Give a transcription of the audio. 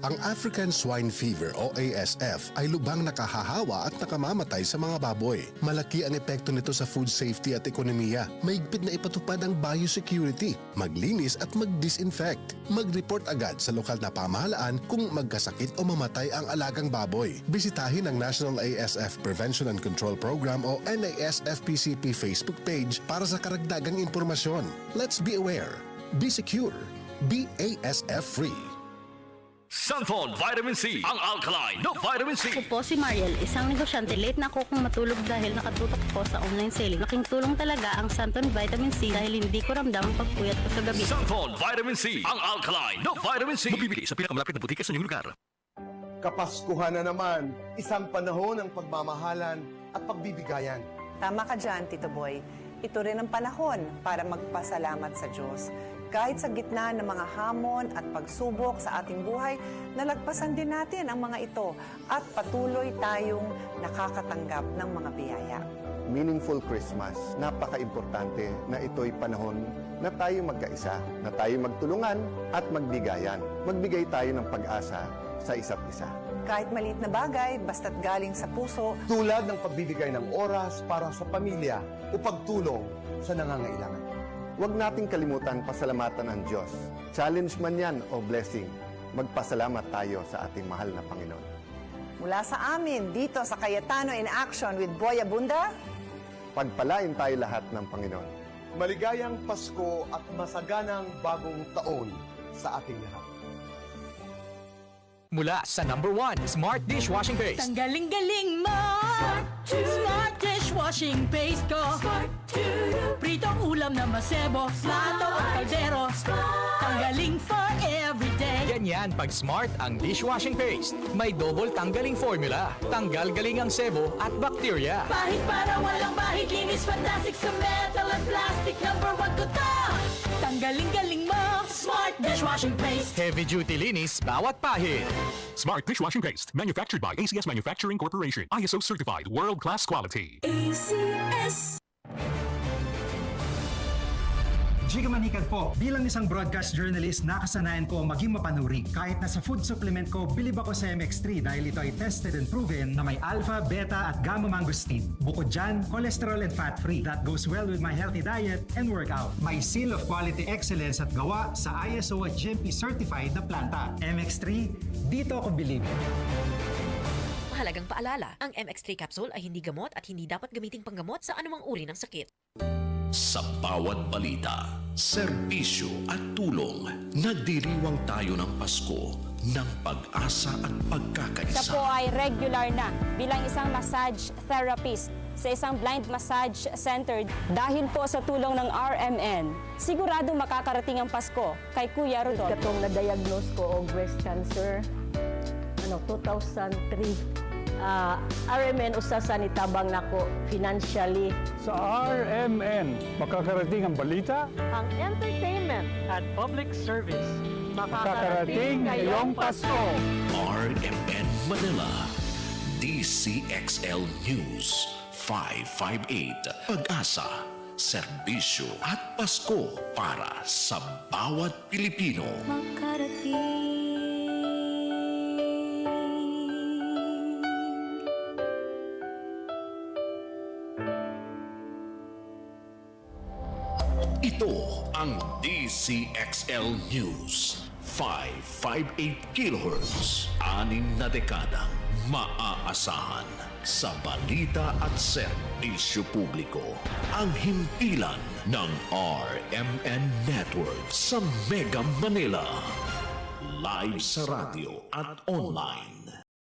Ang African Swine Fever o ASF ay lubhang nakahahawa at nakamamatay sa mga baboy. Malaki ang epekto nito sa food safety at ekonomiya. Mahigpit na ipatupad ang biosecurity, maglinis at mag-disinfect. Mag-report agad sa lokal na pamahalaan kung magkasakit o mamatay ang alagang baboy. Bisitahin ang National ASF Prevention and Control Program o NASFPCP Facebook page para sa karagdagang impormasyon. Let's be aware, be secure, be ASF free. Santon Vitamin C, ang alkaline na vitamin C. Ako po si Mariel, isang negosyante. Late na ako kung matulog dahil nakatutok po sa online selling. Laking tulong talaga ang Santon Vitamin C dahil hindi ko ramdam ang pagpuyat ko sa gabi. Santon Vitamin C, ang alkaline na vitamin C. Mabibili sa pinakamalapit na butika sa inyong lugar. Kapaskuhan na naman, isang panahon ng pagmamahalan at pagbibigayan. Tama ka dyan, Tito Boy. Ito rin ang panahon para magpasalamat sa Diyos. Kahit sa gitna ng mga hamon at pagsubok sa ating buhay, nalagpasan din natin ang mga ito at patuloy tayong nakakatanggap ng mga biyaya. Meaningful Christmas, napaka-importante na ito'y panahon na tayo magkaisa, na tayo magtulungan at magbigayan. Magbigay tayo ng pag-asa sa isa't isa. Kahit maliit na bagay, basta't galing sa puso, Tulad ng pagbibigay ng oras para sa pamilya o pagtulong sa nangangailangan. Huwag nating kalimutan pasalamatan ang Diyos. Challenge man yan o blessing, magpasalamat tayo sa ating mahal na Panginoon. mula sa amin dito sa Cayetano in Action with Boy Abunda, Pagpalain tayo lahat ng Panginoon. Maligayang Pasko at masaganang bagong taon sa ating lahat. Mula sa #1 Smart Dishwashing Paste. Tanggaling-galing mo! Smart dishwashing paste ko! Pritong ulam na masebo, plato at kaldero. Tanggaling for everyday. Ganyan pag Smart ang dishwashing paste. May double tanggaling formula. Tanggal galing ang sebo at bakterya. Bahid para walang bahid, linis fantastic sa metal at plastic. #1 ko to! Tanggaling-galing mo! Smart dishwashing paste. Heavy duty linis bawat pahid. Smart Dishwashing Paste, manufactured by ACS Manufacturing Corporation. ISO certified, world-class quality. ACS. Giga Manikad po, bilang isang broadcast journalist, nakasanayan ko maging mapanuri. Kahit na sa food supplement ko, bilib ako sa MX3 dahil ito ay tested and proven na may alpha, beta at gamma mangosteen. Bukod dyan, cholesterol and fat-free. That goes well with my healthy diet and workout. May seal of quality excellence at gawa sa ISO at GMP certified na planta. MX3, dito ako bilib. Mahalagang paalala, ang MX3 capsule ay hindi gamot at hindi dapat gamiting panggamot sa anumang uri ng sakit. Sa bawat balita, serbisyo at tulong, nagdiriwang tayo ng Pasko ng pag-asa at pagkakaisa. Siya po ay regular na bilang isang massage therapist sa isang blind massage center. Dahil po sa tulong ng RMN, sigurado makakarating ang Pasko kay Kuya Rodolfo. Katong na-diagnose ko og breast cancer, 2003. RMN usa sa nitabang nako financially. Sa RMN, makakarating ang balita Ang entertainment at public service. makakarating ngayong Pasko. RMN Manila, DCXL News 558, Pag-asa, serbisyo at Pasko para sa bawat Pilipino. Ito ang DCXL News 558 kHz, 6 na dekadang maaasahan sa balita at serbisyo publiko. Ang himpilan ng RMN Network sa Mega Manila. Live sa radyo at online.